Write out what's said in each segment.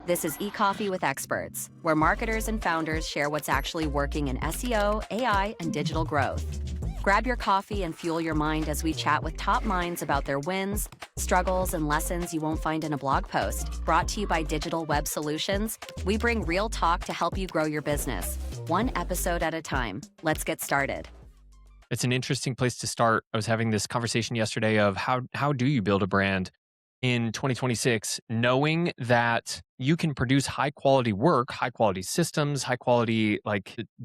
This is eCoffee with Experts, where marketers and founders share what's actually working in SEO, AI, and digital growth. Grab your coffee and fuel your mind as we chat with top minds about their wins, struggles, and lessons you won't find in a blog post. Brought to you by Digital Web Solutions, we bring real talk to help you grow your business, one episode at a time. Let's get started. It's an interesting place to start. I was having this conversation yesterday of how do you build a brand in 2026, knowing that you can produce high quality work, high quality systems, high quality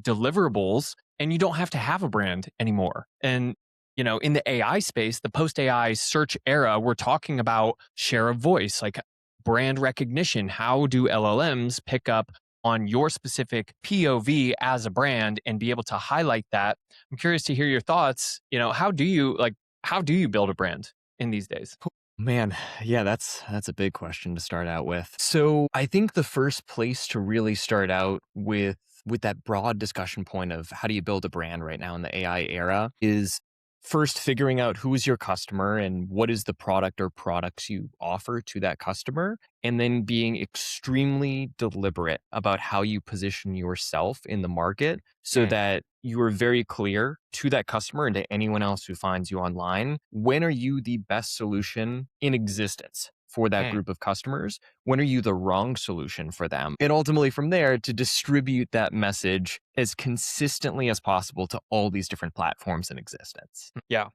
deliverables, and you don't have to have a brand anymore. And in the AI space, the post AI search era, we're talking about share of voice, like brand recognition. How do LLMs pick up on your specific POV as a brand and be able to highlight that? I'm curious to hear your thoughts. How do you build a brand in these days? Man, yeah, that's a big question to start out with. So I think the first place to really start out with that broad discussion point of how do you build a brand right now in the AI era is first figuring out who is your customer and what is the product or products you offer to that customer, and then being extremely deliberate about how you position yourself in the market so that you are very clear to that customer and to anyone else who finds you online. When are you the best solution in existence for that group of customers? When are you the wrong solution for them? And ultimately from there to distribute that message as consistently as possible to all these different platforms in existence. Yeah.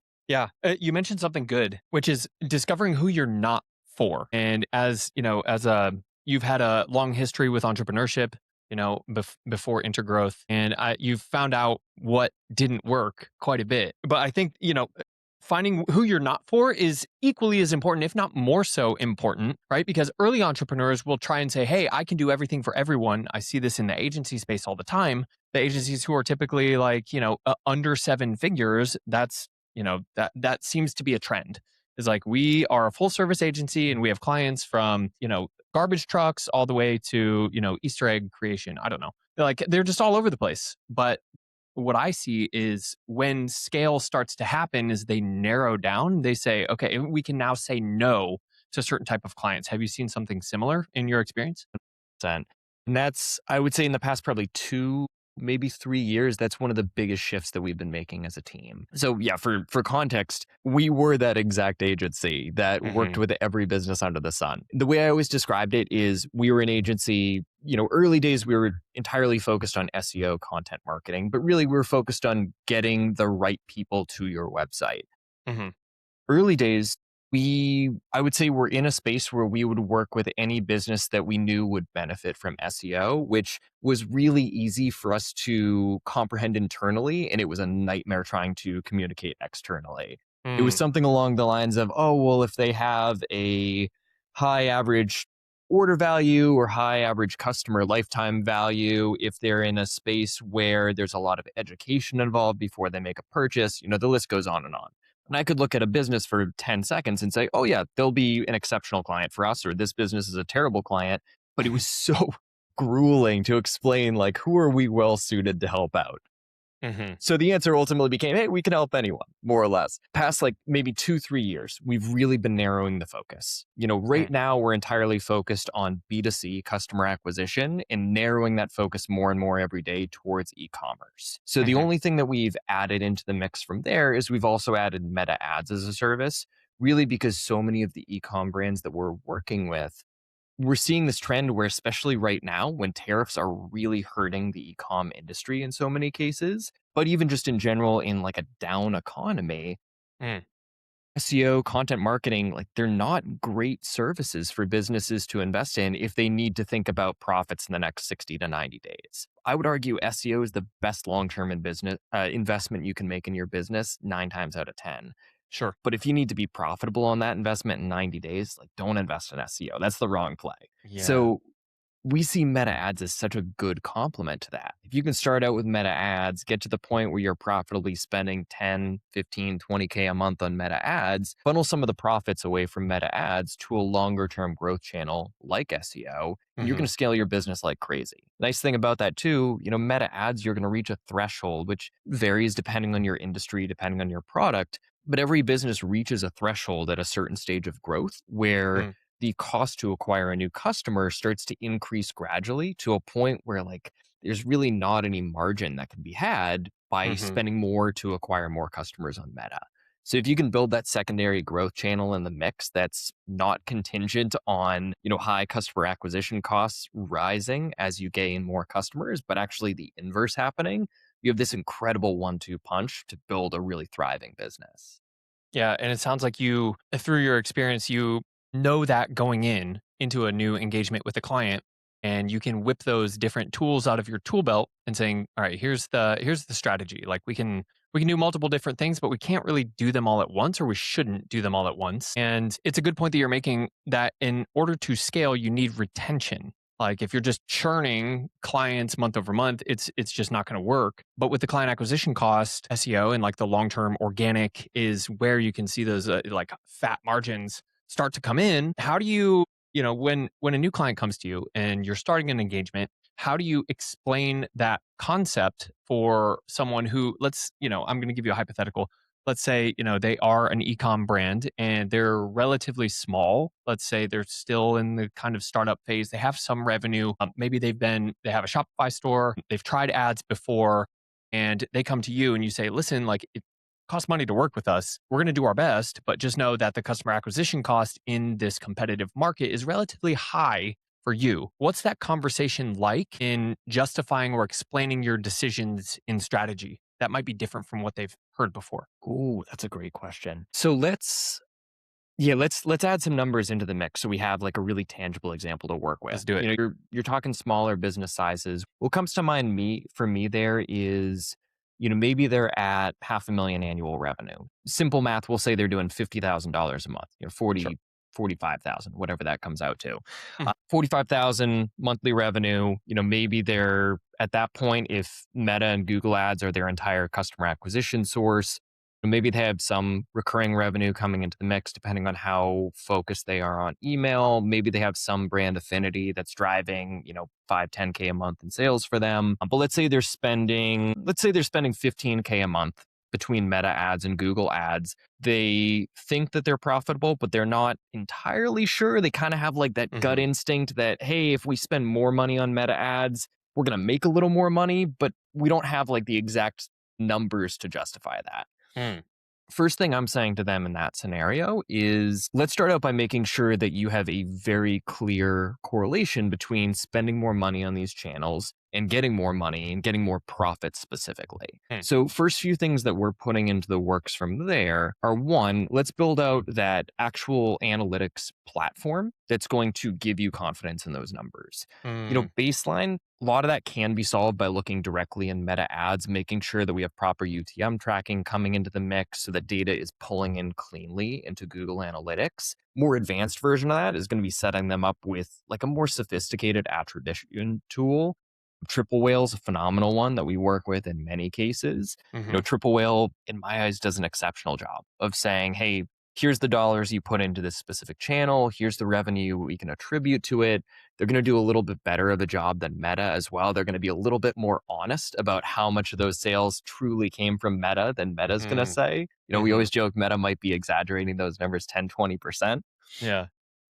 You mentioned something good, which is discovering who you're not for. And as you've had a long history with entrepreneurship, before Intergrowth, and you've found out what didn't work quite a bit. But I think, finding who you're not for is equally as important, if not more so important, right? Because early entrepreneurs will try and say, hey, I can do everything for everyone. I see this in the agency space all the time. The agencies who are typically under seven figures, that seems to be a trend. Is like, we are a full service agency and we have clients from, garbage trucks all the way to, Easter egg creation. I don't know. They're just all over the place. But what I see is when scale starts to happen is they narrow down. They say, okay, we can now say no to a certain type of clients. Have you seen something similar in your experience? And that's, I would say in the past probably 2, maybe 3 years, that's one of the biggest shifts that we've been making as a team. So yeah, for context, we were that exact agency that worked with every business under the sun. The way I always described it is we were an agency, early days, we were entirely focused on SEO content marketing, but really we were focused on getting the right people to your website. Early days, I would say we're in a space where we would work with any business that we knew would benefit from SEO, which was really easy for us to comprehend internally. And it was a nightmare trying to communicate externally. It was something along the lines of, oh, well, if they have a high average order value or high average customer lifetime value, if they're in a space where there's a lot of education involved before they make a purchase, the list goes on and on. And I could look at a business for 10 seconds and say, oh yeah, they'll be an exceptional client for us, or this business is a terrible client. But it was so grueling to explain, who are we well suited to help out? So the answer ultimately became, hey, we can help anyone, more or less. Past maybe 2-3 years, we've really been narrowing the focus. Right now we're entirely focused on B2C customer acquisition and narrowing that focus more and more every day towards e-commerce. So the only thing that we've added into the mix from there is we've also added Meta Ads as a service, really because so many of the e-com brands that we're working with, we're seeing this trend where, especially right now, when tariffs are really hurting the e-com industry in so many cases, but even just in general in a down economy, SEO, content marketing, they're not great services for businesses to invest in if they need to think about profits in the next 60 to 90 days. I would argue SEO is the best long-term investment you can make in your business 9 times out of 10. Sure. But if you need to be profitable on that investment in 90 days, don't invest in SEO. That's the wrong play. Yeah. So we see Meta Ads as such a good complement to that. If you can start out with Meta Ads, get to the point where you're profitably spending 10, 15, 20K a month on Meta Ads, funnel some of the profits away from Meta Ads to a longer term growth channel like SEO, and you're going to scale your business like crazy. Nice thing about that too, Meta Ads, you're going to reach a threshold, which varies depending on your industry, depending on your product. But every business reaches a threshold at a certain stage of growth where the cost to acquire a new customer starts to increase gradually to a point where like there's really not any margin that can be had by Mhm. spending more to acquire more customers on Meta. So if you can build that secondary growth channel in the mix that's not contingent on, high customer acquisition costs rising as you gain more customers, but actually the inverse happening, you have this incredible 1-2 punch to build a really thriving business. Yeah, and it sounds like you, through your experience, you know that going into a new engagement with a client, and you can whip those different tools out of your tool belt and saying, "All right, here's the strategy. Like we can do multiple different things, but we can't really do them all at once, or we shouldn't do them all at once." And it's a good point that you're making that in order to scale, you need retention. Like if you're just churning clients month over month, it's just not going to work. But with the client acquisition cost, SEO and like the long term organic is where you can see those like fat margins start to come in. How do you, when a new client comes to you and you're starting an engagement, how do you explain that concept for someone who, I'm going to give you a hypothetical. Let's say, they are an e-com brand and they're relatively small. Let's say they're still in the kind of startup phase. They have some revenue. Maybe they have a Shopify store. They've tried ads before and they come to you and you say, listen, like it costs money to work with us. We're going to do our best, but just know that the customer acquisition cost in this competitive market is relatively high for you. What's that conversation like in justifying or explaining your decisions in strategy that might be different from what they've heard before? Ooh, that's a great question. So let's add some numbers into the mix so we have like a really tangible example to work with. Let's do it. You're talking smaller business sizes. What comes to mind for me there is, maybe they're at 500,000 annual revenue. Simple math, we'll say they're doing $50,000 a month, 40, Sure. 45,000, whatever that comes out to. Mhm. 45,000 monthly revenue, maybe they're at that point, if Meta and Google ads are their entire customer acquisition source, maybe they have some recurring revenue coming into the mix depending on how focused they are on email. Maybe they have some brand affinity that's driving, 5, 10K a month in sales for them. But let's say they're spending 15K a month between Meta ads and Google ads. They think that they're profitable, but they're not entirely sure. They kind of have like that gut Mhm. instinct that, hey, if we spend more money on Meta ads, we're going to make a little more money, but we don't have like the exact numbers to justify that. Mm. First thing I'm saying to them in that scenario is let's start out by making sure that you have a very clear correlation between spending more money on these channels and getting more money and getting more profit specifically. Mm. So, first few things that we're putting into the works from there are one, let's build out that actual analytics platform that's going to give you confidence in those numbers. Mm. Baseline, a lot of that can be solved by looking directly in Meta ads, making sure that we have proper UTM tracking coming into the mix so that data is pulling in cleanly into Google Analytics. More advanced version of that is going to be setting them up with like a more sophisticated attribution tool. Triple Whale is a phenomenal one that we work with in many cases. Mhm. Triple Whale, in my eyes, does an exceptional job of saying, hey, here's the dollars you put into this specific channel. Here's the revenue we can attribute to it. They're going to do a little bit better of a job than Meta as well. They're going to be a little bit more honest about how much of those sales truly came from Meta than Meta's going to Mm. say. We Mhm. always joke Meta might be exaggerating those numbers 10, 20%. Yeah.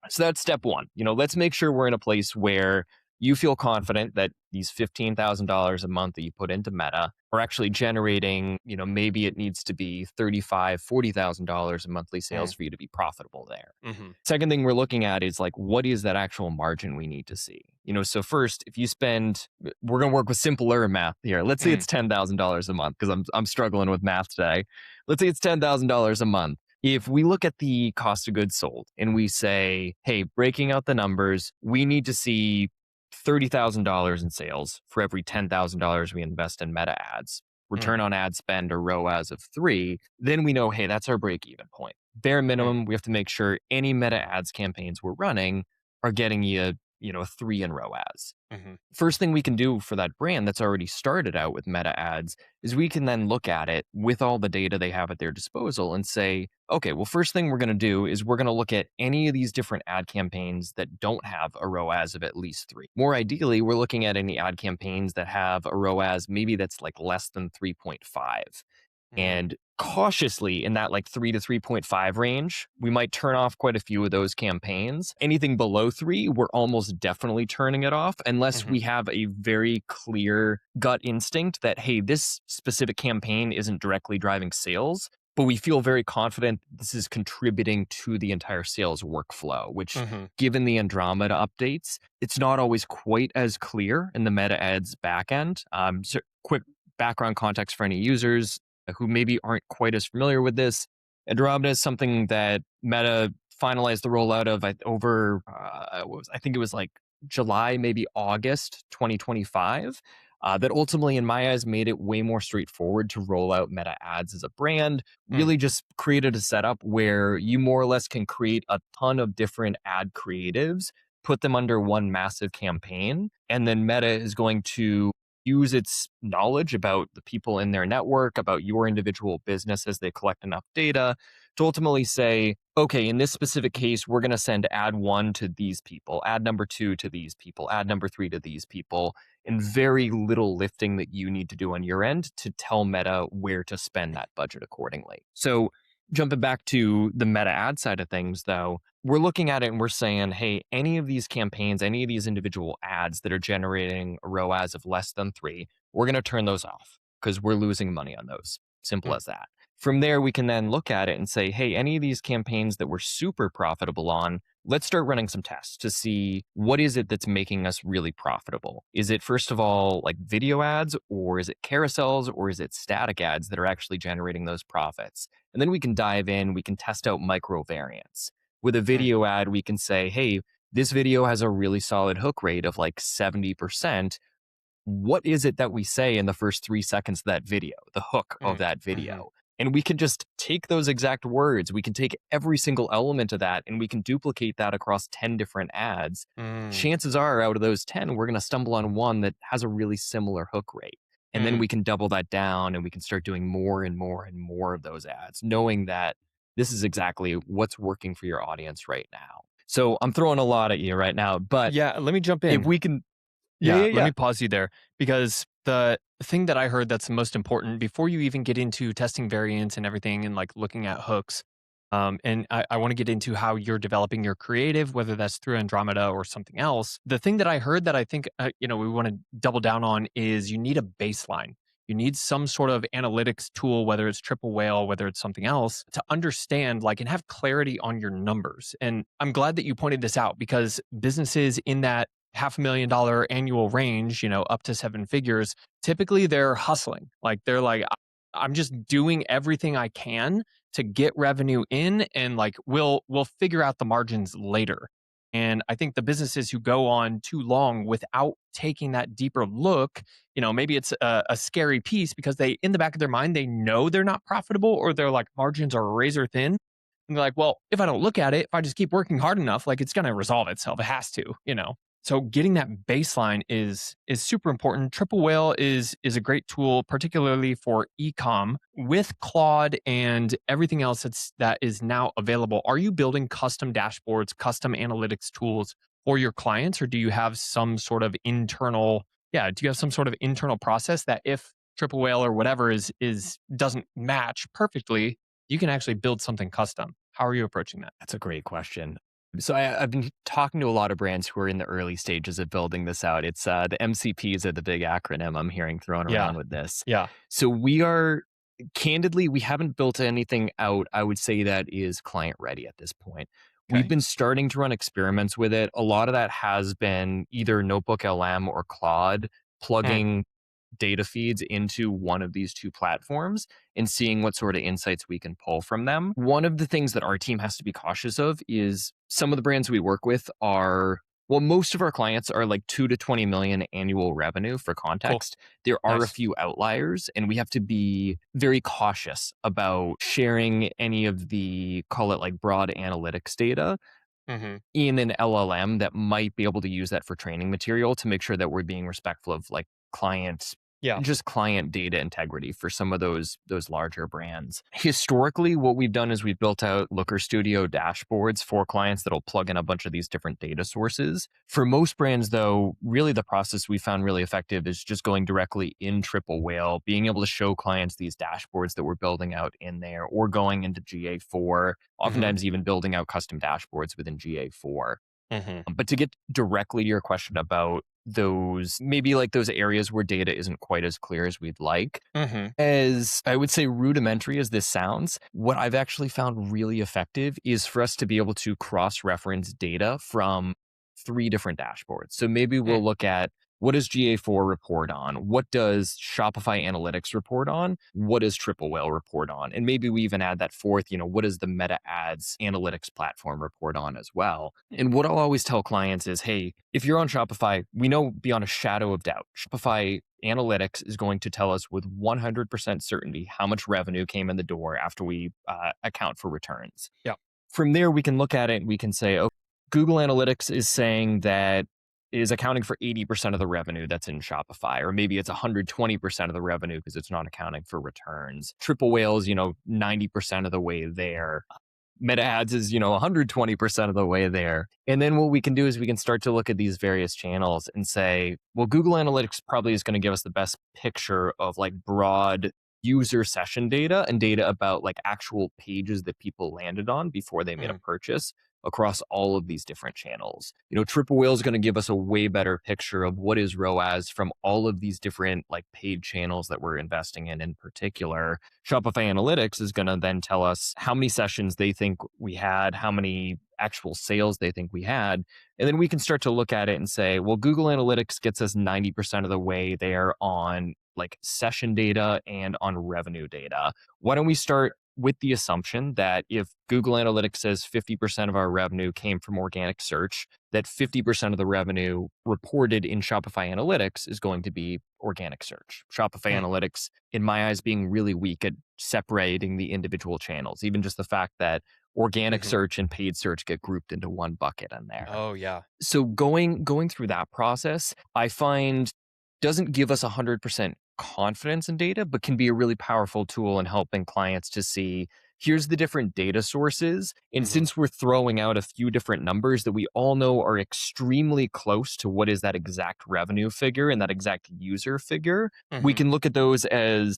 So that's step one. Let's make sure we're in a place where you feel confident that these $15,000 a month that you put into Meta are actually generating, maybe it needs to be $35,000, $40,000 in monthly sales Mm. for you to be profitable there. Mhm. Second thing we're looking at is like, what is that actual margin we need to see? So first, if you we're going to work with simpler math here. Let's say Mm. it's $10,000 a month because I'm struggling with math today. Let's say it's $10,000 a month. If we look at the cost of goods sold and we say, hey, breaking out the numbers, we need to see $30,000 in sales for every $10,000 we invest in Meta ads, Mm. return on ad spend or ROAS of 3, then we know, hey, that's our break even point. Bare Mm. minimum, we have to make sure any Meta ads campaigns we're running are getting you, a 3 in ROAS. Mhm. First thing we can do for that brand that's already started out with Meta ads is we can then look at it with all the data they have at their disposal and say, okay, well, first thing we're going to do is we're going to look at any of these different ad campaigns that don't have a ROAS of at least 3. More ideally, we're looking at any ad campaigns that have a ROAS maybe that's like less than 3.5. And cautiously in that like 3 to 3.5 range, we might turn off quite a few of those campaigns. Anything below 3, we're almost definitely turning it off unless we have a very clear gut instinct that, hey, this specific campaign isn't directly driving sales, but we feel very confident this is contributing to the entire sales workflow, which given the Andromeda updates, it's not always quite as clear in the Meta Ads backend. So quick background context for any users who maybe aren't quite as familiar with this. Andromeda is something that Meta finalized the rollout of over, I think it was like July, maybe August 2025. That ultimately, in my eyes, made it way more straightforward to roll out Meta Ads as a brand. Really just created a setup where you more or less can create a ton of different ad creatives, put them under one massive campaign, and then Meta is going to use its knowledge about the people in their network, about your individual business as they collect enough data to ultimately say, okay, in this specific case, we're going to send ad 1 to these people, ad number 2 to these people, ad number 3 to these people, and very little lifting that you need to do on your end to tell Meta where to spend that budget accordingly. So jumping back to the Meta ad side of things, though, we're looking at it and we're saying, hey, any of these campaigns, any of these individual ads that are generating a ROAS of less than 3, we're going to turn those off because we're losing money on those. Simple as that. From there, we can then look at it and say, hey, any of these campaigns that we're super profitable on, let's start running some tests to see what is it that's making us really profitable. Is it, first of all, like video ads, or is it carousels, or is it static ads that are actually generating those profits? And then we can dive in, we can test out micro variants. With a video ad, we can say, hey, this video has a really solid hook rate of like 70%. What is it that we say in the first 3 seconds of that video, the hook of that video? And we can just take those exact words. We can take every single element of that and we can duplicate that across 10 different ads. Chances are out of those 10, we're going to stumble on one that has a really similar hook rate. And then we can double that down and we can start doing more and more and more of those ads, knowing that this is exactly what's working for your audience right now. So I'm throwing a lot at you right now, but yeah, let me jump in. If we can, let me pause you there, because the thing that I heard that's the most important before you even get into testing variants and everything and like looking at hooks, and I want to get into how you're developing your creative, whether that's through Andromeda or something else. The thing that I heard that I think we want to double down on is you need a baseline. You need some sort of analytics tool, whether it's Triple Whale, whether it's something else, to understand and have clarity on your numbers. And I'm glad that you pointed this out, because businesses in that $500,000 annual range, up to 7 figures, typically they're hustling. They're like, I'm just doing everything I can to get revenue in, and we'll figure out the margins later. And I think the businesses who go on too long without taking that deeper look, maybe it's a scary piece because they, in the back of their mind, they know they're not profitable, or their margins are razor thin. And they're like, well, if I don't look at it, if I just keep working hard enough, it's going to resolve itself. It has to, So getting that baseline is super important. Triple Whale is a great tool, particularly for e-com. With Claude and everything else that is now available, are you building custom dashboards, custom analytics tools for your clients, or do you have some sort of internal process that if Triple Whale or whatever doesn't match perfectly, you can actually build something custom? How are you approaching that? That's a great question. So I've been talking to a lot of brands who are in the early stages of building this out. It's the MCPs are the big acronym I'm hearing thrown around with this. Yeah. So we haven't built anything out, I would say, that is client ready at this point. Okay. We've been starting to run experiments with it. A lot of that has been either Notebook LM or Claude plugging data feeds into one of these two platforms and seeing what sort of insights we can pull from them. One of the things that our team has to be cautious of is some of the brands we work with most of our clients are 2 to 20 million annual revenue. For context, There are a few outliers, and we have to be very cautious about sharing any of the, call it broad analytics data in an LLM that might be able to use that for training material, to make sure that we're being respectful of client Yeah. just client data integrity for some of those larger brands. Historically, what we've done is we've built out Looker Studio dashboards for clients that'll plug in a bunch of these different data sources. For most brands, though, really the process we found really effective is just going directly in Triple Whale, being able to show clients these dashboards that we're building out in there, or going into GA4, oftentimes even building out custom dashboards within GA4. But to get directly to your question about those, maybe like those areas where data isn't quite as clear as we'd like, as I would say rudimentary as this sounds, what I've actually found really effective is for us to be able to cross-reference data from 3 different dashboards. So maybe we'll look at, what does GA4 report on? What does Shopify Analytics report on? What does Triple Whale report on? And maybe we even add that fourth, what does the Meta Ads Analytics platform report on as well? And what I'll always tell clients is, hey, if you're on Shopify, we know beyond a shadow of doubt, Shopify Analytics is going to tell us with 100% certainty how much revenue came in the door after we account for returns. Yeah. From there, we can look at it and we can say, oh, Google Analytics is saying that is accounting for 80% of the revenue that's in Shopify, or maybe it's 120% of the revenue because it's not accounting for returns. Triple Whale is, 90% of the way there. Meta Ads is, 120% of the way there. And then what we can do is we can start to look at these various channels and say, well, Google Analytics probably is going to give us the best picture of like broad user session data and data about like actual pages that people landed on before they made a purchase across all of these different channels. Triple Whale is going to give us a way better picture of what is ROAS from all of these different like paid channels that we're investing in particular. Shopify Analytics is going to then tell us how many sessions they think we had, how many actual sales they think we had. And then we can start to look at it and say, well, Google Analytics gets us 90% of the way there on like session data and on revenue data. Why don't we start with the assumption that if Google Analytics says 50% of our revenue came from organic search, that 50% of the revenue reported in Shopify Analytics is going to be organic search. Shopify Analytics, in my eyes, being really weak at separating the individual channels, even just the fact that organic search and paid search get grouped into one bucket in there. Oh, yeah. So going through that process, I find doesn't give us 100% confidence in data, but can be a really powerful tool in helping clients to see, here's the different data sources. And since we're throwing out a few different numbers that we all know are extremely close to what is that exact revenue figure and that exact user figure, we can look at those as,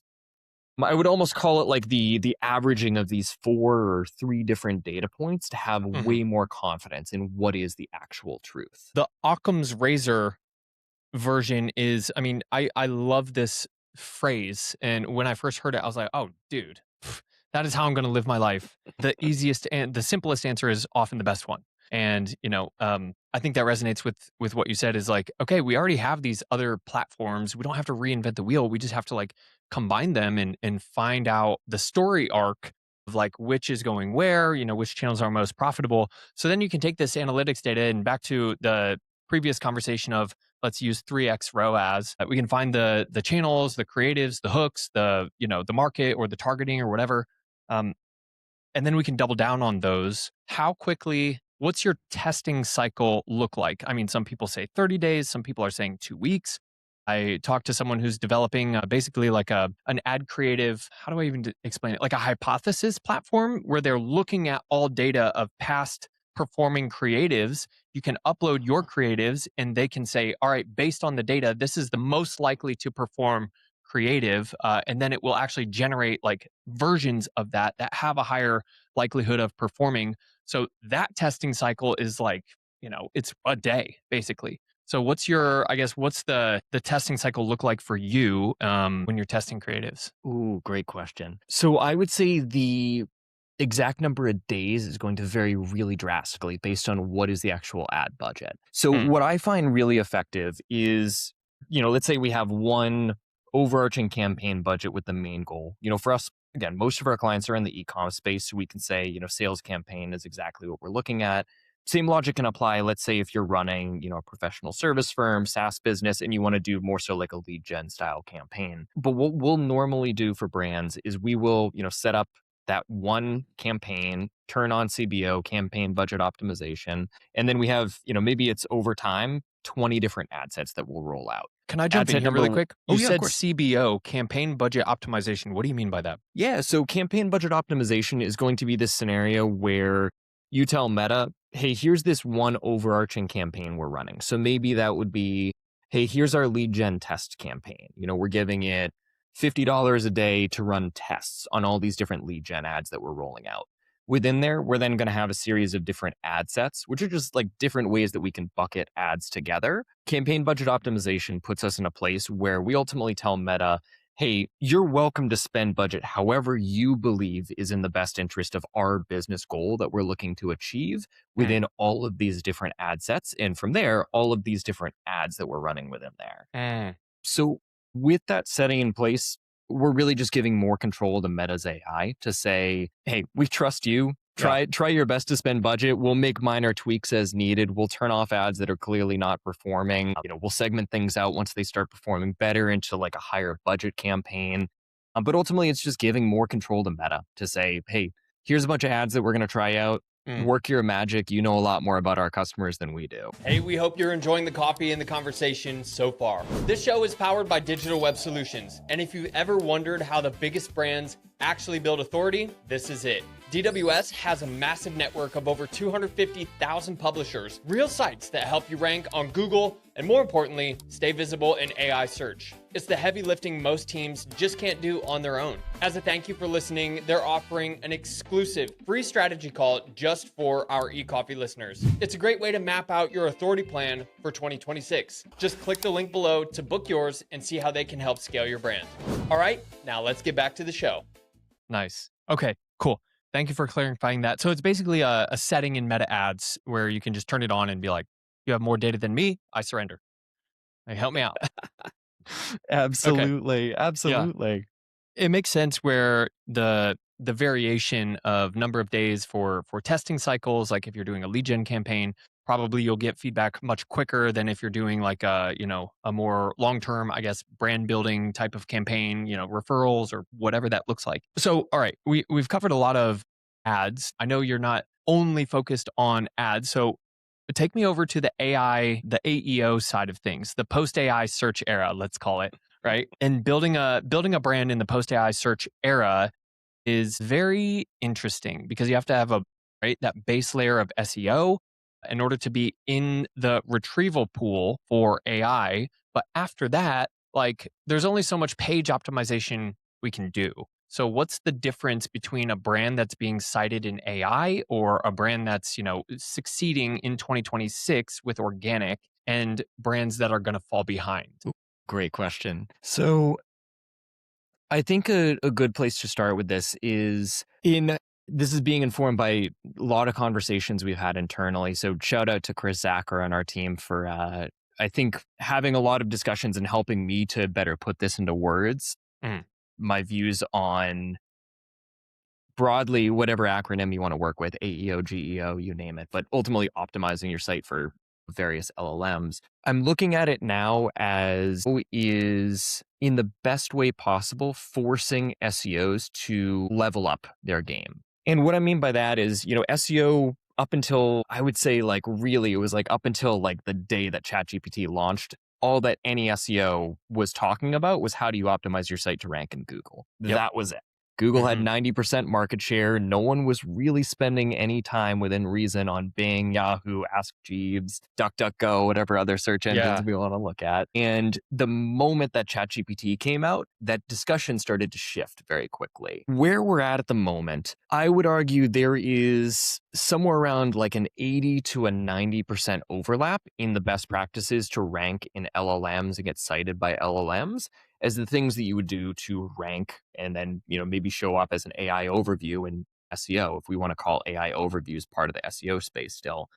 I would almost call it like the averaging of these 4 or 3 different data points to have way more confidence in what is the actual truth. The Occam's razor version is, I love this phrase. And when I first heard it, I was like, oh, dude, that is how I'm going to live my life. The easiest and the simplest answer is often the best one. And, I think that resonates with what you said is like, okay, we already have these other platforms. We don't have to reinvent the wheel. We just have to like combine them and find out the story arc of like which is going where, which channels are most profitable. So then you can take this analytics data and back to the previous conversation of let's use 3x ROAS. We can find the channels, the creatives, the hooks, the market or the targeting or whatever. And then we can double down on those. How quickly, what's your testing cycle look like? Some people say 30 days, some people are saying 2 weeks. I talked to someone who's developing basically like an ad creative, how do I even explain it? Like a hypothesis platform where they're looking at all data of past performing creatives. You can upload your creatives and they can say, all right, based on the data, this is the most likely to perform creative. And then it will actually generate like versions of that have a higher likelihood of performing. So that testing cycle is like, it's a day basically. So what's the testing cycle look like for you when you're testing creatives? Ooh, great question. So I would say the exact number of days is going to vary really drastically based on what is the actual ad budget. So what I find really effective is, let's say we have one overarching campaign budget with the main goal. For us, again, most of our clients are in the e-commerce space, so we can say, sales campaign is exactly what we're looking at. Same logic can apply. Let's say if you're running, a professional service firm, SaaS business, and you want to do more so like a lead gen style campaign. But what we'll normally do for brands is we will, set up that one campaign, turn on CBO, campaign budget optimization. And then we have, maybe it's over time, 20 different ad sets that we'll roll out. Can I jump Ad set in here really number- quick? Oh, You yeah, of said course. CBO, campaign budget optimization. What do you mean by that? Yeah, so campaign budget optimization is going to be this scenario where you tell Meta, hey, here's this one overarching campaign we're running. So maybe that would be, hey, here's our lead gen test campaign. We're giving it $50 a day to run tests on all these different lead gen ads that we're rolling out. Within there, we're then going to have a series of different ad sets, which are just like different ways that we can bucket ads together. Campaign budget optimization puts us in a place where we ultimately tell Meta, hey, you're welcome to spend budget however you believe is in the best interest of our business goal that we're looking to achieve within all of these different ad sets. And from there, all of these different ads that we're running within there. So with that setting in place, we're really just giving more control to Meta's AI to say, hey, we trust you. Try your best to spend budget. We'll make minor tweaks as needed. We'll turn off ads that are clearly not performing. We'll segment things out once they start performing better into like a higher budget campaign. But ultimately, it's just giving more control to Meta to say, hey, here's a bunch of ads that we're going to try out. Work your magic. You know a lot more about our customers than we do. Hey, we hope you're enjoying the coffee and the conversation so far. This show is powered by Digital Web Solutions. And if you've ever wondered how the biggest brands actually build authority, this is it. DWS has a massive network of over 250,000 publishers, real sites that help you rank on Google, and more importantly, stay visible in AI search. It's the heavy lifting most teams just can't do on their own. As a thank you for listening, they're offering an exclusive free strategy call just for our eCoffee listeners. It's a great way to map out your authority plan for 2026. Just click the link below to book yours and see how they can help scale your brand. All right, now let's get back to the show. Nice. Okay, cool. Thank you for clarifying that. So it's basically a setting in Meta Ads where you can just turn it on and be like, you have more data than me, I surrender. Hey, help me out. Absolutely. Absolutely. It makes sense where the variation of number of days for testing cycles, like if you're doing a lead gen campaign, probably you'll get feedback much quicker than if you're doing like a more long-term, I guess, brand building type of campaign, referrals or whatever that looks like. So, all right, we've covered a lot of ads. I know you're not only focused on ads. So take me over to the AI, the AEO side of things, the post-AI search era, let's call it, right? And building a brand in the post-AI search era is very interesting because you have to have that base layer of SEO in order to be in the retrieval pool for AI. But after that, there's only so much page optimization we can do. So what's the difference between a brand that's being cited in AI or a brand that's, succeeding in 2026 with organic and brands that are going to fall behind? Great question. So I think a good place to start with this is this is being informed by a lot of conversations we've had internally. So shout out to Chris Zacher on our team for, I think, having a lot of discussions and helping me to better put this into words. My views on broadly whatever acronym you want to work with, AEO, GEO, you name it, but ultimately optimizing your site for various LLMs. I'm looking at it now as is in the best way possible forcing SEOs to level up their game. And what I mean by that is, SEO up until, I would say, really, it was up until the day that ChatGPT launched, all that any SEO was talking about was how do you optimize your site to rank in Google. That was it. Google had 90% market share. No one was really spending any time within reason on Bing, Yahoo, Ask Jeeves, DuckDuckGo, whatever other search engines we want to look at. And the moment that ChatGPT came out, that discussion started to shift very quickly. Where we're at the moment, I would argue there is somewhere around an 80 to a 90% overlap in the best practices to rank in LLMs and get cited by LLMs as the things that you would do to rank and then, maybe show up as an AI overview in SEO, if we want to call AI overviews part of the SEO space still.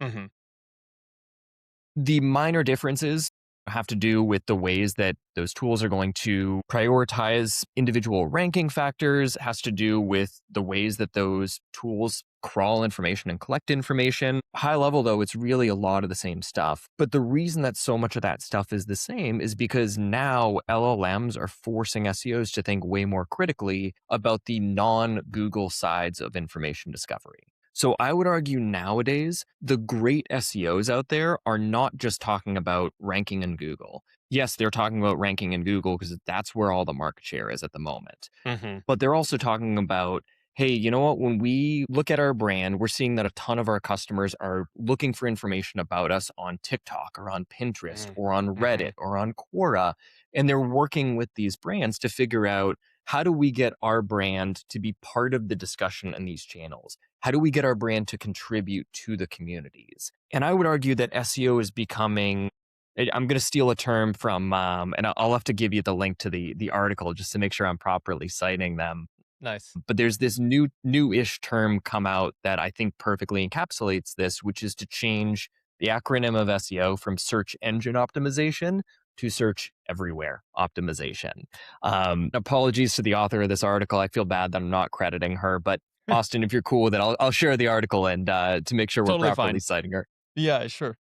The minor differences have to do with the ways that those tools are going to prioritize individual ranking factors, has to do with the ways that those tools crawl information and collect information. High level, though, it's really a lot of the same stuff. But the reason that so much of that stuff is the same is because now LLMs are forcing SEOs to think way more critically about the non-Google sides of information discovery. So I would argue nowadays, the great SEOs out there are not just talking about ranking in Google. Yes, they're talking about ranking in Google because that's where all the market share is at the moment. But they're also talking about, hey, you know what? When we look at our brand, we're seeing that a ton of our customers are looking for information about us on TikTok or on Pinterest or on Reddit or on Quora. And they're working with these brands to figure out, how do we get our brand to be part of the discussion in these channels? How do we get our brand to contribute to the communities? And I would argue that SEO is becoming, I'm going to steal a term from, and I'll have to give you the link to the article just to make sure I'm properly citing them. Nice. But there's this new-ish term come out that I think perfectly encapsulates this, which is to change the acronym of SEO from search engine optimization to search everywhere optimization. Apologies to the author of this article. I feel bad that I'm not crediting her, but Austin, if you're cool with it, I'll share the article and to make sure we're Totally properly fine. citing her. Yeah, sure.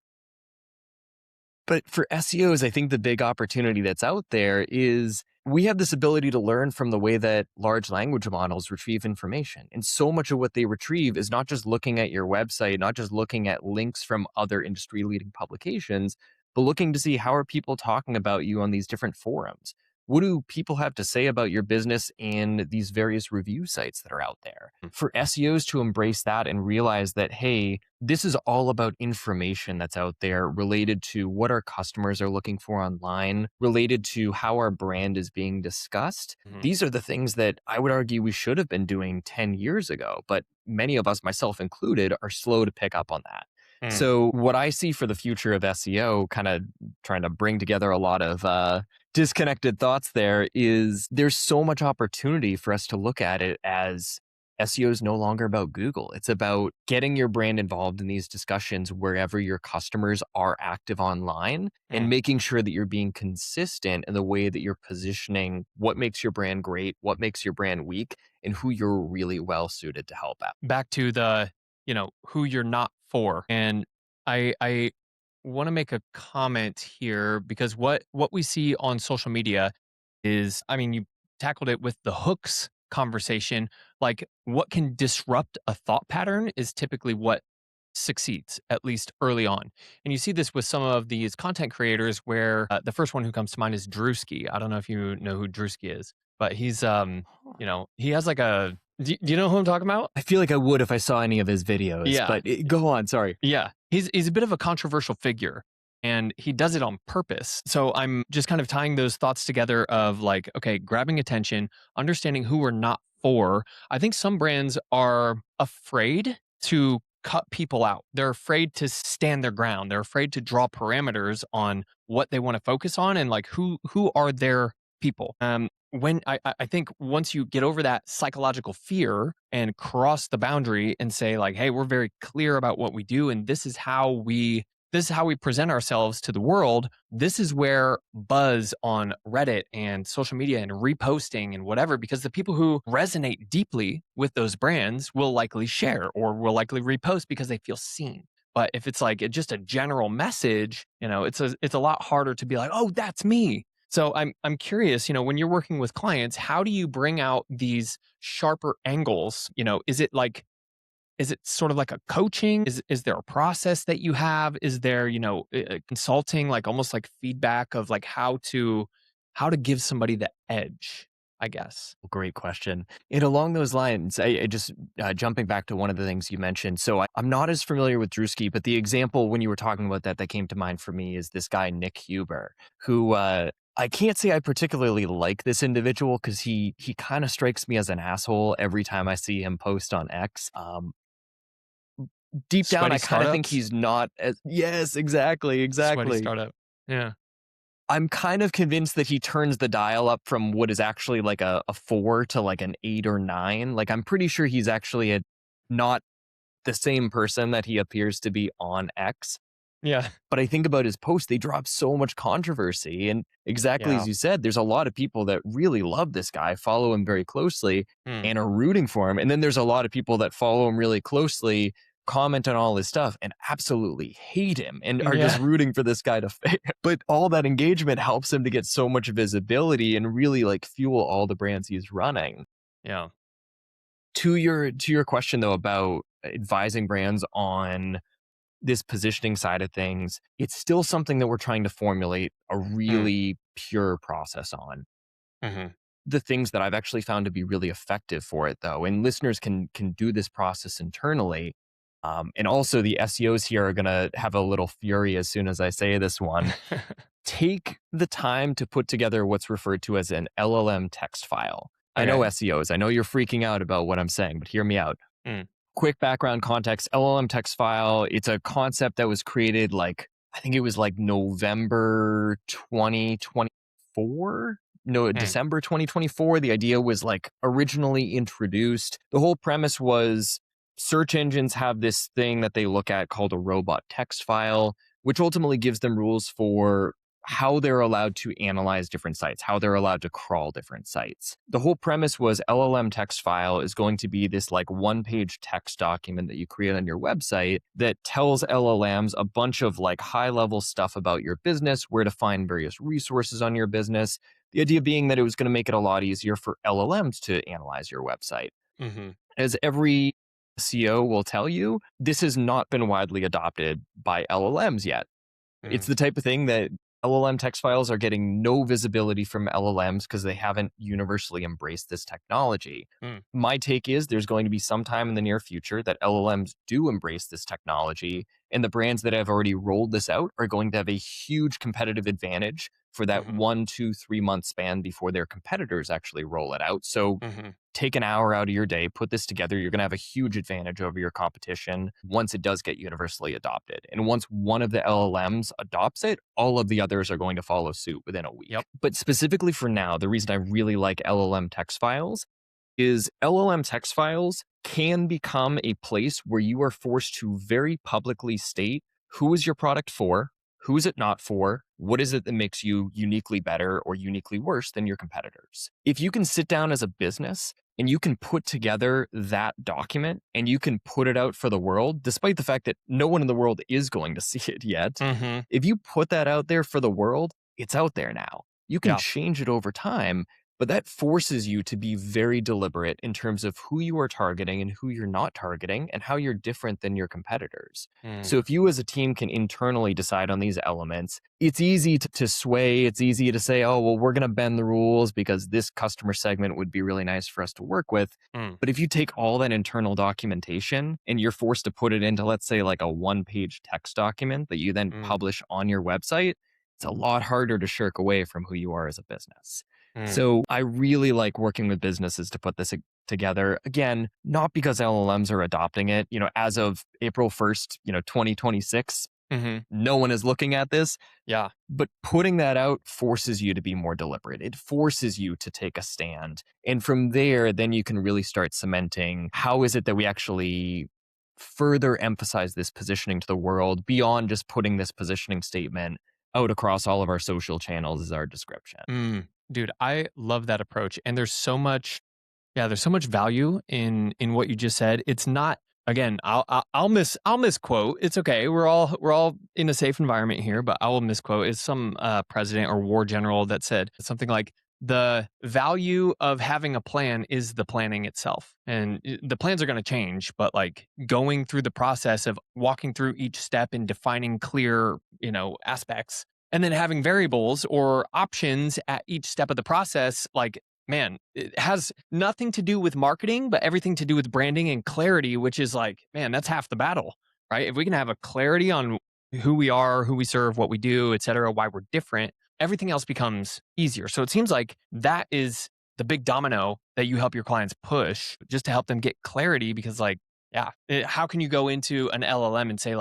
But for SEOs, I think the big opportunity that's out there is we have this ability to learn from the way that large language models retrieve information. And so much of what they retrieve is not just looking at your website, not just looking at links from other industry-leading publications, but looking to see, how are people talking about you on these different forums? What do people have to say about your business in these various review sites that are out there? For SEOs to embrace that and realize that, hey, this is all about information that's out there related to what our customers are looking for online, related to how our brand is being discussed. These are the things that I would argue we should have been doing 10 years ago, but many of us, myself included, are slow to pick up on that. So what I see for the future of SEO, kind of trying to bring together a lot of disconnected thoughts there, is there's so much opportunity for us to look at it as SEO is no longer about Google. It's about getting your brand involved in these discussions wherever your customers are active online and making sure that you're being consistent in the way that you're positioning what makes your brand great, what makes your brand weak, and who you're really well suited to help out. Back to the, who you're not for. And I want to make a comment here, because what we see on social media is, you tackled it with the hooks conversation. Like, what can disrupt a thought pattern is typically what succeeds, at least early on. And you see this with some of these content creators where the first one who comes to mind is Drewski. I don't know if you know who Drewski is, but he's, he has like a, do you know who I'm talking about? I feel like I would if I saw any of his videos, but go on, sorry. Yeah, he's a bit of a controversial figure, and he does it on purpose. So I'm just kind of tying those thoughts together of like, okay, grabbing attention, understanding who we're not for. I think some brands are afraid to cut people out. They're afraid to stand their ground. They're afraid to draw parameters on what they want to focus on and like who are their people. When I think once you get over that psychological fear and cross the boundary and say like, hey, we're very clear about what we do, and this is how we present ourselves to the world. This is where buzz on Reddit and social media and reposting and whatever, because the people who resonate deeply with those brands will likely share or will likely repost because they feel seen. But if it's like just a general message, it's a lot harder to be like, oh, that's me. So I'm curious, when you're working with clients, how do you bring out these sharper angles? Is it sort of like a coaching? Is there a process that you have? Is there, consulting, like almost like feedback of like how to give somebody the edge, I guess? Great question. And along those lines, I just jumping back to one of the things you mentioned. So I'm not as familiar with Drewski, but the example when you were talking about that came to mind for me is this guy, Nick Huber, who I can't say I particularly like this individual because he kind of strikes me as an asshole every time I see him post on X. Deep down, I kind of think he's not as... Yes, exactly. Sweaty startup. Yeah. I'm kind of convinced that he turns the dial up from what is actually like a 4 to like an 8 or 9. Like, I'm pretty sure he's actually not the same person that he appears to be on X. Yeah. But I think about his posts, they drop so much controversy. And exactly as you said, there's a lot of people that really love this guy, follow him very closely, and are rooting for him. And then there's a lot of people that follow him really closely, comment on all his stuff, and absolutely hate him and are just rooting for this guy to fail. But all that engagement helps him to get so much visibility and really like fuel all the brands he's running. Yeah. To your question though about advising brands on this positioning side of things, it's still something that we're trying to formulate a really pure process on. The things that I've actually found to be really effective for it, though, and listeners can do this process internally. And also the SEOs here are going to have a little fury as soon as I say this one. Take the time to put together what's referred to as an LLM text file. I know SEOs. I know you're freaking out about what I'm saying, but hear me out. Quick background context, LLM text file. It's a concept that was created I think it was November 2024. No, December 2024. The idea was originally introduced. The whole premise was search engines have this thing that they look at called a robot text file, which ultimately gives them rules for how they're allowed to analyze different sites, how they're allowed to crawl different sites. The whole premise was LLM text file is going to be this one-page text document that you create on your website that tells LLMs a bunch of high-level stuff about your business, where to find various resources on your business. The idea being that it was going to make it a lot easier for LLMs to analyze your website. As every CEO will tell you, this has not been widely adopted by LLMs yet. It's the type of thing that LLM text files are getting no visibility from LLMs because they haven't universally embraced this technology. My take is there's going to be some time in the near future that LLMs do embrace this technology, and the brands that have already rolled this out are going to have a huge competitive advantage for that 1, 2, 3 month span before their competitors actually roll it out. So take an hour out of your day, put this together. You're going to have a huge advantage over your competition once it does get universally adopted. And once one of the LLMs adopts it, all of the others are going to follow suit within a week. But specifically for now, the reason I really like LLM text files is LLM text files can become a place where you are forced to very publicly state who is your product for, who is it not for, what is it that makes you uniquely better or uniquely worse than your competitors. If you can sit down as a business and you can put together that document and you can put it out for the world, despite the fact that no one in the world is going to see it yet, if you put that out there for the world, it's out there now. You can change it over time, but that forces you to be very deliberate in terms of who you are targeting and who you're not targeting and how you're different than your competitors. So if you as a team can internally decide on these elements, it's easy to sway. It's easy to say, oh, well, we're going to bend the rules because this customer segment would be really nice for us to work with. But if you take all that internal documentation and you're forced to put it into, let's say, a one-page text document that you then publish on your website, it's a lot harder to shirk away from who you are as a business. So I really like working with businesses to put this together. Again, not because LLMs are adopting it. As of April 1st, 2026, no one is looking at this. But putting that out forces you to be more deliberate. It forces you to take a stand. And from there, then you can really start cementing how is it that we actually further emphasize this positioning to the world beyond just putting this positioning statement out across all of our social channels as our description. Dude, I love that approach. And there's so much value in what you just said. It's not, again, I'll misquote. It's okay. We're all in a safe environment here, but I will misquote. It's some president or war general that said something like, the value of having a plan is the planning itself. And the plans are going to change, but going through the process of walking through each step and defining clear, aspects, and then having variables or options at each step of the process, man, it has nothing to do with marketing, but everything to do with branding and clarity, which is man, that's half the battle, right? If we can have a clarity on who we are, who we serve, what we do, et cetera, why we're different, everything else becomes easier. So it seems like that is the big domino that you help your clients push just to help them get clarity because how can you go into an LLM and say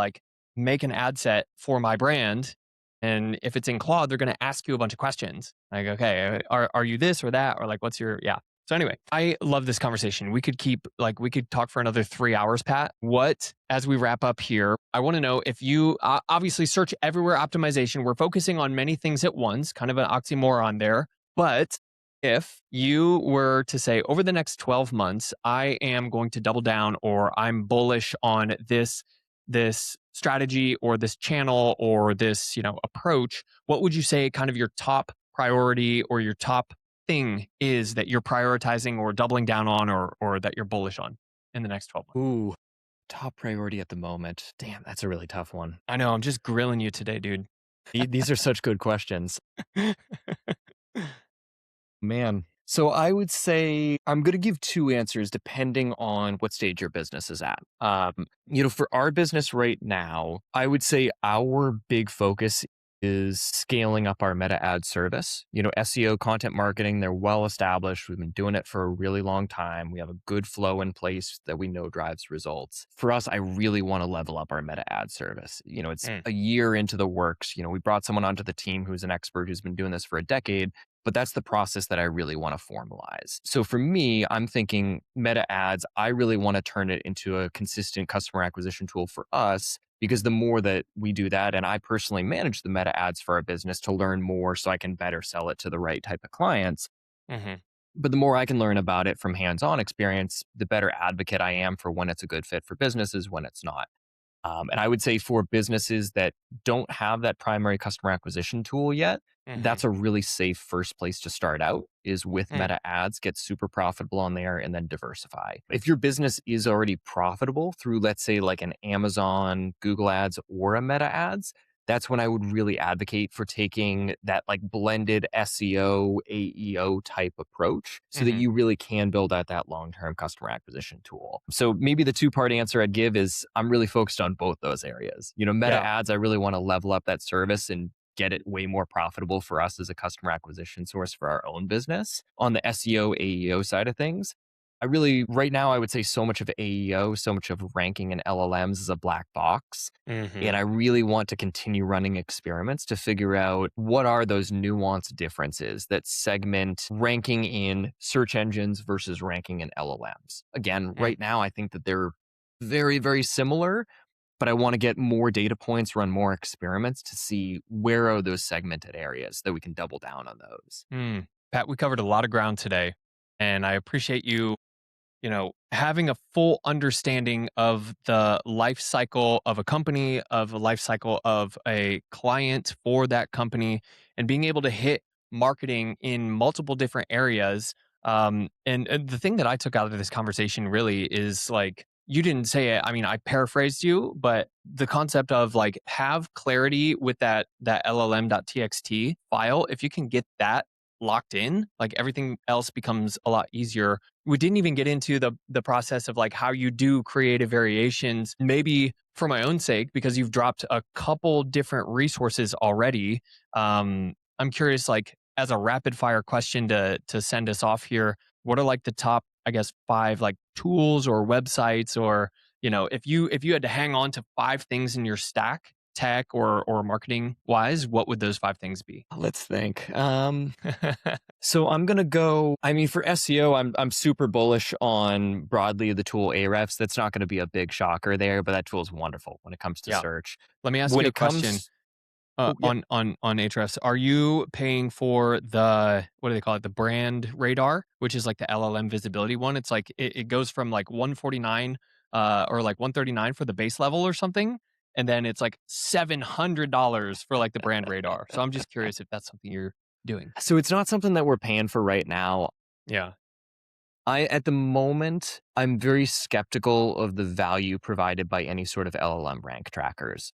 make an ad set for my brand? And if it's in Claude, they're going to ask you a bunch of questions. Okay, are you this or that? Or what's your, So anyway, I love this conversation. We could talk for another 3 hours, Pat. As we wrap up here, I want to know if you obviously search everywhere optimization. We're focusing on many things at once, kind of an oxymoron there. But if you were to say over the next 12 months, I am going to double down or I'm bullish on this strategy or this channel or this, approach, what would you say kind of your top priority or your top thing is that you're prioritizing or doubling down on or that you're bullish on in the next 12 months? Top priority at the moment. Damn, that's a really tough one. I know, I'm just grilling you today, dude. These are such good questions. Man. So I would say I'm going to give two answers depending on what stage your business is at. For our business right now, I would say our big focus is scaling up our Meta Ad service. SEO, content marketing, they're well established. We've been doing it for a really long time. We have a good flow in place that we know drives results. For us, I really want to level up our Meta Ad service. It's a year into the works. We brought someone onto the team who's an expert who's been doing this for a decade. But that's the process that I really want to formalize. So for me, I'm thinking Meta Ads, I really want to turn it into a consistent customer acquisition tool for us, because the more that we do that, and I personally manage the Meta Ads for our business to learn more so I can better sell it to the right type of clients. But the more I can learn about it from hands-on experience, the better advocate I am for when it's a good fit for businesses, when it's not. And I would say for businesses that don't have that primary customer acquisition tool yet, that's a really safe first place to start out, is with Meta Ads. Get super profitable on there and then diversify. If your business is already profitable through, let's say, like an Amazon, Google Ads, or a Meta Ads, that's when I would really advocate for taking that like blended SEO, AEO type approach so that you really can build out that long-term customer acquisition tool. So maybe the two-part answer I'd give is I'm really focused on both those areas. Meta Ads, I really want to level up that service and get it way more profitable for us as a customer acquisition source for our own business. On the SEO, AEO side of things, right now, I would say so much of AEO, so much of ranking in LLMs is a black box. And I really want to continue running experiments to figure out what are those nuanced differences that segment ranking in search engines versus ranking in LLMs. Again, right now, I think that they're very, very similar, but I want to get more data points, run more experiments to see where are those segmented areas that we can double down on those. Pat, we covered a lot of ground today, and I appreciate you having a full understanding of the life cycle of a company, of a life cycle of a client for that company, and being able to hit marketing in multiple different areas. And the thing that I took out of this conversation really is like, you didn't say it. I mean, I paraphrased you, but the concept of like have clarity with that llm.txt file, if you can get that locked in, like everything else becomes a lot easier. We didn't even get into the process of like how you do creative variations, maybe for my own sake, because you've dropped a couple different resources already. I'm curious, like as a rapid fire question to send us off here, what are like the top, I guess, 5 like tools or websites, or, if you had to hang on to 5 things in your stack, tech or marketing wise, what would those 5 things be? Let's think. So I'm going to go, for SEO, I'm super bullish on broadly the tool Ahrefs. That's not going to be a big shocker there, but that tool is wonderful when it comes to search. Let me ask you a question on Ahrefs. Are you paying for the, what do they call it? The brand radar, which is like the LLM visibility one. It's like, it goes from like 149 or like 139 for the base level or something. And then it's like $700 for like the brand radar. So I'm just curious if that's something you're doing. So it's not something that we're paying for right now. Yeah. At the moment, I'm very skeptical of the value provided by any sort of LLM rank trackers.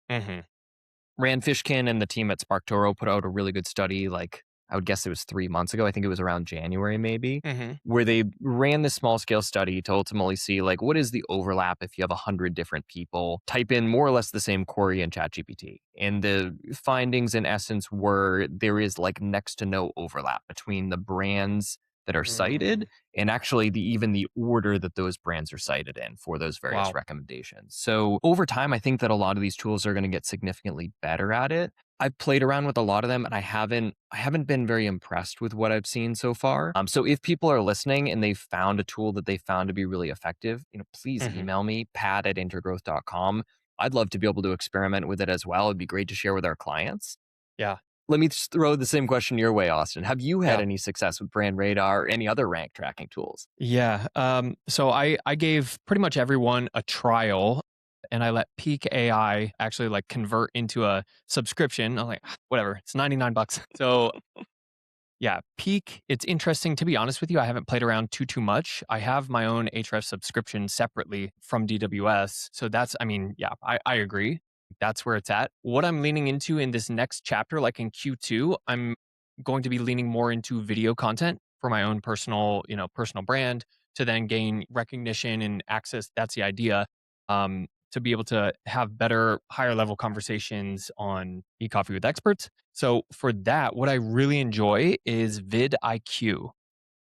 Rand Fishkin and the team at SparkToro put out a really good study, like I would guess it was 3 months ago. I think it was around January maybe, where they ran this small scale study to ultimately see like what is the overlap if you have 100 different people type in more or less the same query in ChatGPT. And the findings in essence were there is like next to no overlap between the brands that are cited and actually even the order that those brands are cited in for those various recommendations. So over time, I think that a lot of these tools are going to get significantly better at it. I've played around with a lot of them and I haven't been very impressed with what I've seen so far. So if people are listening and they've found a tool that they found to be really effective, please email me, pat@intergrowth.com. I'd love to be able to experiment with it as well. It'd be great to share with our clients. Yeah. Let me just throw the same question your way, Austin. Have you had any success with Brand Radar or any other rank tracking tools? Yeah. So I gave pretty much everyone a trial, and I let Peak AI actually like convert into a subscription. I'm like, whatever, it's $99. So Yeah, Peak, it's interesting. To be honest with you, I haven't played around too much. I have my own Ahrefs subscription separately from DWS. So that's, I mean, yeah, I agree. That's where it's at. What I'm leaning into in this next chapter, like in Q2, I'm going to be leaning more into video content for my own personal, personal brand to then gain recognition and access. That's the idea. To be able to have better, higher level conversations on eCoffee with experts. So for that, what I really enjoy is vidIQ,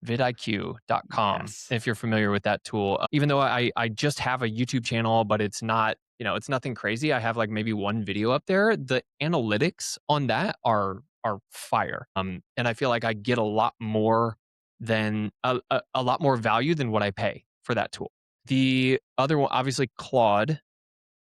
vidIQ.com. Yes. If you're familiar with that tool, even though I just have a YouTube channel, but it's not, it's nothing crazy. I have like maybe one video up there. The analytics on that are fire. And I feel like I get a lot more than a lot more value than what I pay for that tool. The other one, obviously, Claude.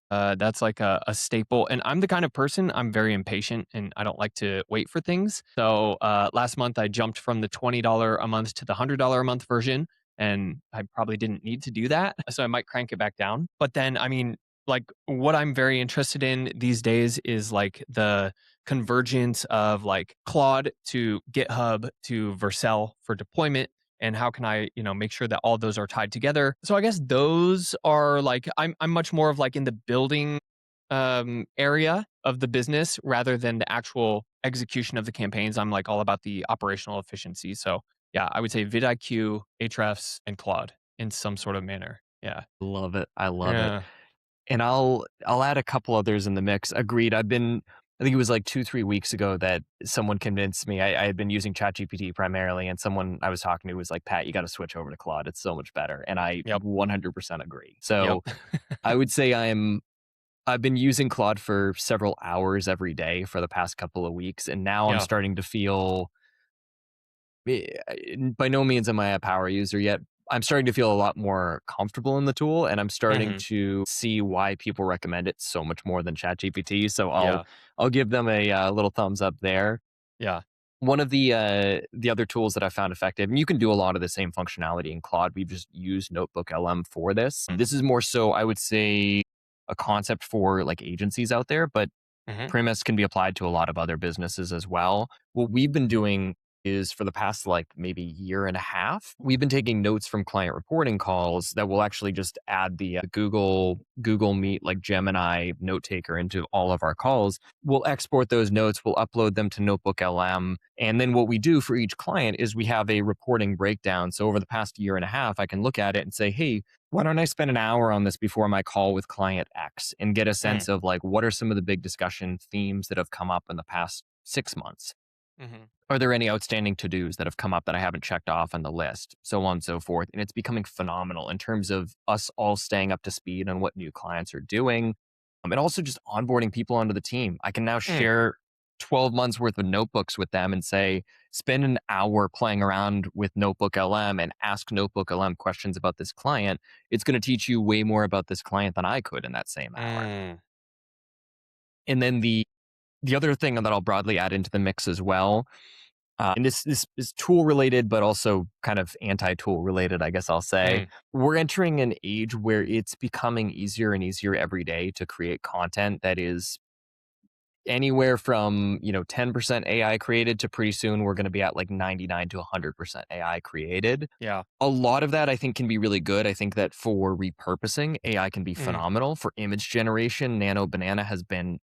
That's like a staple. And I'm the kind of person, I'm very impatient and I don't like to wait for things. So last month, I jumped from the $20 a month to the $100 a month version. And I probably didn't need to do that. So I might crank it back down. But then, I mean, like what I'm very interested in these days is like the convergence of like Claude to GitHub to Vercel for deployment, and how can I, make sure that all those are tied together. So I guess those are like I'm much more of like in the building area of the business rather than the actual execution of the campaigns. I'm like all about the operational efficiency. So yeah, I would say vidIQ, Ahrefs, and Claude in some sort of manner. Yeah. Love it. I love it. Yeah. And I'll add a couple others in the mix. Agreed. I think it was like 2-3 weeks ago that someone convinced me. I had been using ChatGPT primarily, and someone I was talking to was like, Pat, you got to switch over to Claude. It's so much better. And I Yep. 100% agree. Yep. So I would say I've been using Claude for several hours every day for the past couple of weeks. And now I'm Yeah. starting to feel, by no means am I a power user yet. I'm starting to feel a lot more comfortable in the tool, and I'm starting Mhm. to see why people recommend it so much more than ChatGPT. So Yeah. I'll give them a little thumbs up there. Yeah. One of the other tools that I found effective, and you can do a lot of the same functionality in Claude. We've just used Notebook LM for this. Mm. This is more so, I would say, a concept for like agencies out there, but Mhm. premise can be applied to a lot of other businesses as well. What we've been doing is for the past like maybe year and a half, we've been taking notes from client reporting calls that will actually just add the Google Meet like Gemini note taker into all of our calls. We'll export those notes, we'll upload them to Notebook LM. And then what we do for each client is we have a reporting breakdown. So over the past year and a half, I can look at it and say, hey, why don't I spend an hour on this before my call with client X and get a Mm. sense of like, what are some of the big discussion themes that have come up in the past 6 months? Mhm. Are there any outstanding to-dos that have come up that I haven't checked off on the list? So on and so forth. And it's becoming phenomenal in terms of us all staying up to speed on what new clients are doing. And also just onboarding people onto the team. I can now Mm. share 12 months worth of notebooks with them and say, spend an hour playing around with Notebook LM and ask Notebook LM questions about this client. It's going to teach you way more about this client than I could in that same hour. Mm. And then the other thing that I'll broadly add into the mix as well, and this is tool related, but also kind of anti-tool related, I guess I'll say. Mm. We're entering an age where it's becoming easier and easier every day to create content that is anywhere from 10% AI created to pretty soon we're going to be at like 99 to 100% AI created. Yeah. A lot of that I think can be really good. I think that for repurposing, AI can be Mm. phenomenal. For image generation, Nano Banana has been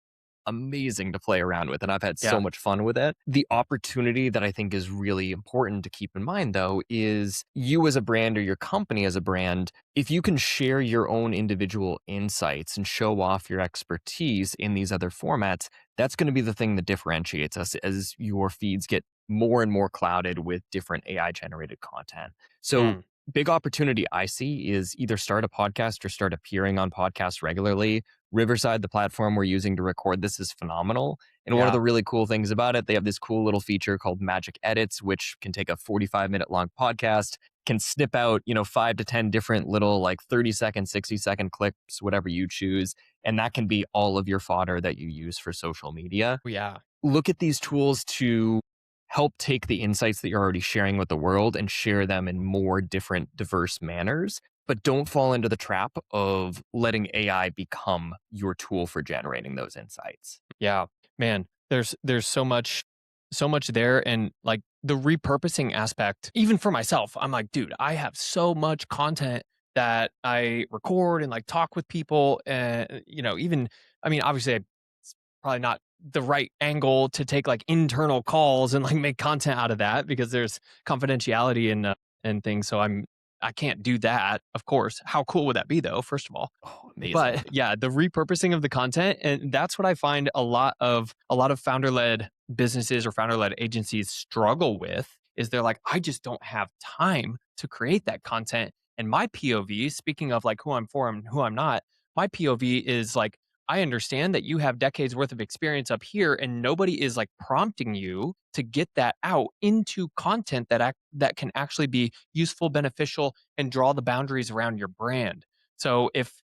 amazing to play around with, and I've had so Yeah. much fun with it. The opportunity that I think is really important to keep in mind, though, is you as a brand or your company as a brand, if you can share your own individual insights and show off your expertise in these other formats, that's going to be the thing that differentiates us as your feeds get more and more clouded with different AI generated content. So Mm. big opportunity I see is either start a podcast or start appearing on podcasts regularly. Riverside, the platform we're using to record this, is phenomenal. And one of Yeah. the really cool things about it, they have this cool little feature called Magic Edits, which can take a 45-minute long podcast, can snip out, 5 to 10 different little like 30-second, 60-second clips, whatever you choose. And that can be all of your fodder that you use for social media. Yeah. Look at these tools to help take the insights that you're already sharing with the world and share them in more different, diverse manners. But don't fall into the trap of letting AI become your tool for generating those insights. Yeah. Man, there's so much so much there. And like the repurposing aspect, even for myself, I'm like, dude, I have so much content that I record and like talk with people. And, even, I mean, obviously, it's probably not the right angle to take like internal calls and like make content out of that because there's confidentiality and things. So I can't do that, of course. How cool would that be though, first of all? Oh, amazing. But yeah, the repurposing of the content, and that's what I find a lot of founder-led businesses or founder-led agencies struggle with is they're like, I just don't have time to create that content. And my POV, speaking of like who I'm for and who I'm not, my POV is like, I understand that you have decades worth of experience up here and nobody is like prompting you to get that out into content that can actually be useful, beneficial, and draw the boundaries around your brand. So if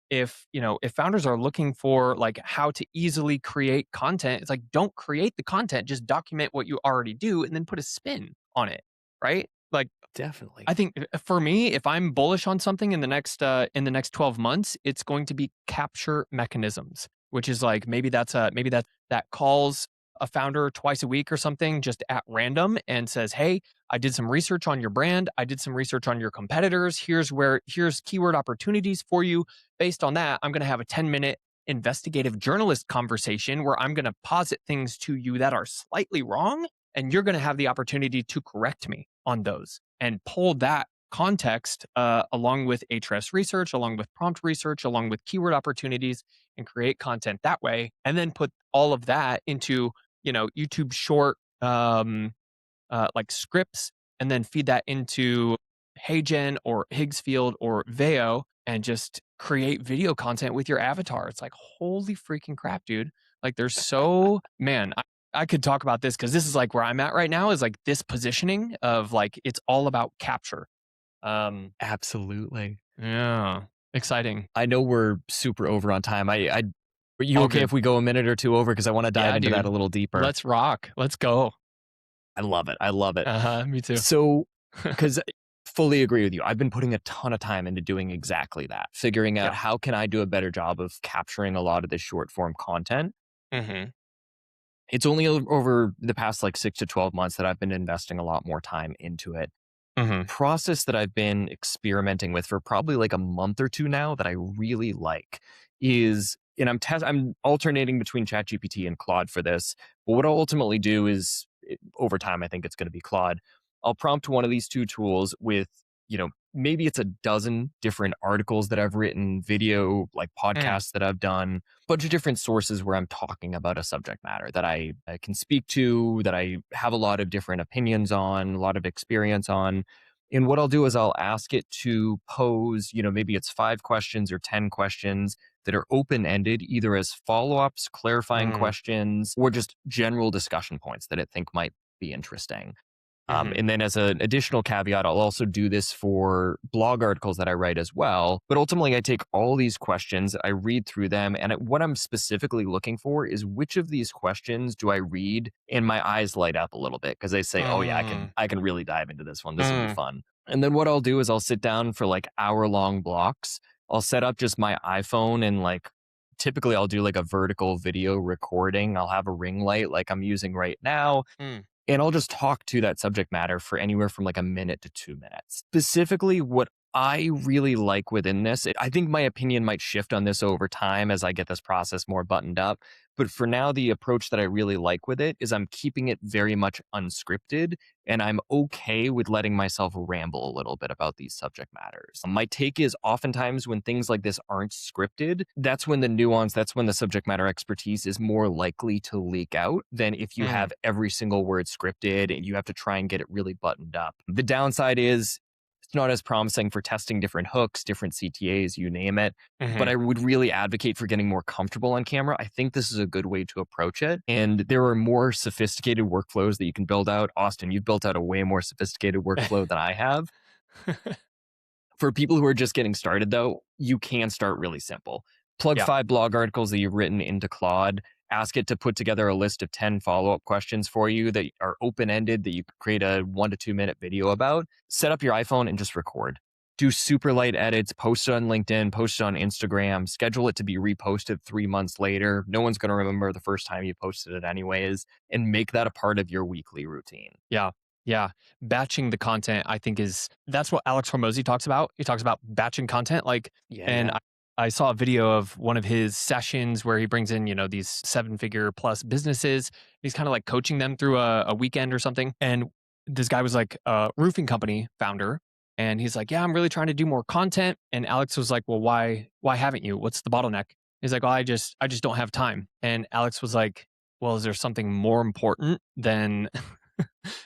founders are looking for like how to easily create content, it's like don't create the content, just document what you already do and then put a spin on it, right? Like Definitely. I think for me, if I'm bullish on something in the next 12 months, it's going to be capture mechanisms, which is like maybe that calls a founder twice a week or something just at random and says, "Hey, I did some research on your brand. I did some research on your competitors. Here's keyword opportunities for you. Based on that, I'm going to have a 10-minute investigative journalist conversation where I'm going to posit things to you that are slightly wrong, and you're going to have the opportunity to correct me on those and pull that context along with Ahrefs research, along with prompt research, along with keyword opportunities, and create content that way, and then put all of that into YouTube short like scripts, and then feed that into HeyGen or Higgsfield or Veo and just create video content with your avatar. It's like, holy freaking crap, dude. Like there's man, I could talk about this because this is like where I'm at right now is like this positioning of like, it's all about capture. Absolutely. Yeah. Exciting. I know we're super over on time. Are you All okay good. if we go a minute or two over? Because I want to dive into that a little deeper. Let's rock. Let's go. I love it. Me too. So, because fully agree with you. I've been putting a ton of time into doing exactly that, figuring out how can I do a better job of capturing a lot of this short form content. Mm-hmm. It's only over the past like 6 to 12 months that I've been investing a lot more time into it. Mm-hmm. Process that I've been experimenting with for probably like a month or two now that I really like is, and I'm alternating between ChatGPT and Claude for this. But what I'll ultimately do is, over time, I think it's going to be Claude. I'll prompt one of these two tools with, maybe it's a dozen different articles that I've written, video, like podcasts that I've done, a bunch of different sources where I'm talking about a subject matter that I can speak to, that I have a lot of different opinions on, a lot of experience on. And what I'll do is I'll ask it to pose, maybe it's 5 questions or 10 questions that are open-ended, either as follow-ups, clarifying questions, or just general discussion points that I think might be interesting. And then as an additional caveat, I'll also do this for blog articles that I write as well. But ultimately, I take all these questions, I read through them, and what I'm specifically looking for is which of these questions do I read and my eyes light up a little bit because they say, oh yeah, I can really dive into this one. This will be fun. And then what I'll do is I'll sit down for like hour-long blocks. I'll set up just my iPhone and like typically I'll do like a vertical video recording. I'll have a ring light like I'm using right now. And I'll just talk to that subject matter for anywhere from like a minute to 2 minutes. Specifically, what I really like within this, I think my opinion might shift on this over time as I get this process more buttoned up. But for now, the approach that I really like with it is I'm keeping it very much unscripted, and I'm okay with letting myself ramble a little bit about these subject matters. My take is oftentimes when things like this aren't scripted, that's when the nuance, that's when the subject matter expertise is more likely to leak out than if you have every single word scripted and you have to try and get it really buttoned up. The downside is it's not as promising for testing different hooks, different CTAs, you name it. But I would really advocate for getting more comfortable on camera. I think this is a good way to approach it. And there are more sophisticated workflows that you can build out. Austin, you've built out a way more sophisticated workflow than I have. For people who are just getting started, though, you can start really simple. Plug 5 blog articles that you've written into Claude. Ask it to put together a list of 10 follow-up questions for you that are open-ended that you could create a 1 to 2 minute video about. Set up your iPhone and just record. do super light edits, post it on LinkedIn, post it on Instagram, schedule it to be reposted 3 months later. No one's going to remember the first time you posted it anyways, and make that a part of your weekly routine. Yeah. Yeah. Batching the content, I think that's what Alex Hormozy talks about. He talks about batching content. I saw a video of one of his sessions where he brings in, these 7-figure plus businesses. He's kind of like coaching them through a weekend or something. And this guy was like a roofing company founder. And he's like, yeah, I'm really trying to do more content. And Alex was like, well, why haven't you? What's the bottleneck? He's like, well, I just don't have time. And Alex was like, well, is there something more important than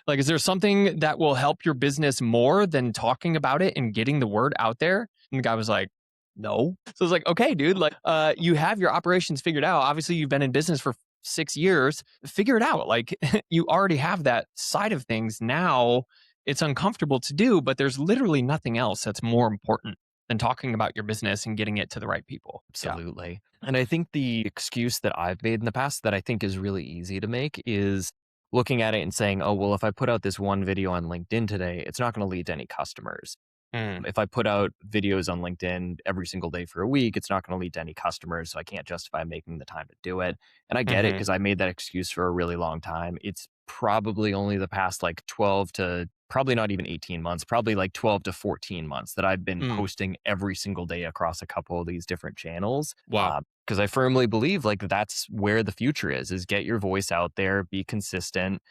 like, is there something that will help your business more than talking about it and getting the word out there? And the guy was like, no. So it's like, okay, dude, like, you have your operations figured out. Obviously, you've been in business for 6 years. Figure it out. Like, you already have that side of things. Now it's uncomfortable to do, but there's literally nothing else that's more important than talking about your business and getting it to the right people. Absolutely. Yeah. And I think the excuse that I've made in the past that I think is really easy to make is looking at it and saying, oh, well, if I put out this one video on LinkedIn today, it's not going to lead to any customers. If I put out videos on LinkedIn every single day for a week, it's not going to lead to any customers. So I can't justify making the time to do it. And I get it because I made that excuse for a really long time. It's probably only the past like 12 to probably not even 18 months, probably like 12 to 14 months that I've been posting every single day across a couple of these different channels. Wow. Because I firmly believe like that's where the future is get your voice out there, be consistent.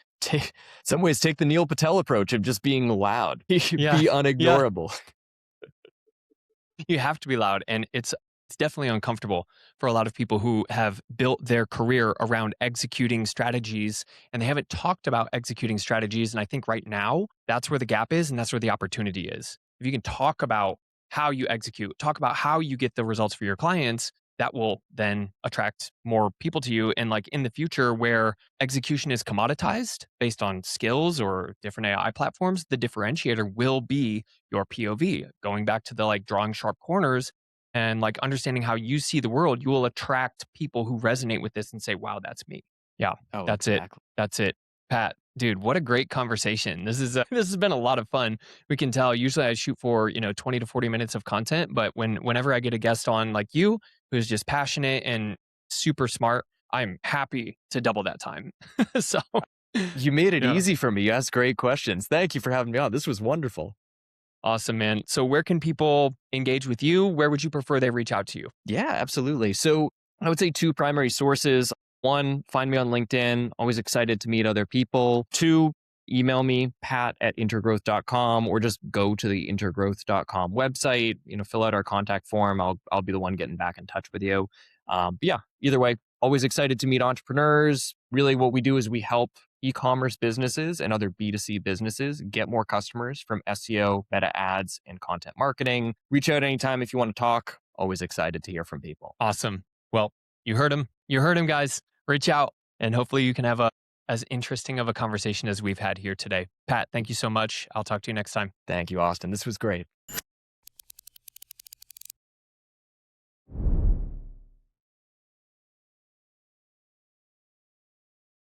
Some ways take the Neil Patel approach of just being loud, be unignorable. Yeah. You have to be loud, and it's definitely uncomfortable for a lot of people who have built their career around executing strategies, and they haven't talked about executing strategies. And I think right now that's where the gap is, and that's where the opportunity is. If you can talk about how you execute, talk about how you get the results for your clients, that will then attract more people to you. And like in the future where execution is commoditized based on skills or different AI platforms, the differentiator will be your POV. Going back to the like drawing sharp corners and like understanding how you see the world, you will attract people who resonate with this and say, wow, that's me. Yeah, that's exactly. That's it. Pat, dude, what a great conversation. This has been a lot of fun. We can tell usually I shoot for, 20 to 40 minutes of content, but whenever I get a guest on like you, who's just passionate and super smart, I'm happy to double that time. So you made it easy for me. You asked great questions. Thank you for having me on. This was wonderful. Awesome, man. So where can people engage with you? Where would you prefer they reach out to you? Yeah, absolutely. So I would say 2 primary sources. 1, find me on LinkedIn. Always excited to meet other people. 2, email me, pat@intergrowth.com, or just go to the intergrowth.com website, fill out our contact form. I'll be the one getting back in touch with you. But yeah, either way, always excited to meet entrepreneurs. Really what we do is we help e-commerce businesses and other B2C businesses get more customers from SEO, Meta Ads, and content marketing. Reach out anytime if you want to talk. Always excited to hear from people. Awesome. Well, you heard him. You heard him, guys. Reach out, and hopefully you can have as interesting of a conversation as we've had here today. Pat, thank you so much. I'll talk to you next time. Thank you, Austin. This was great.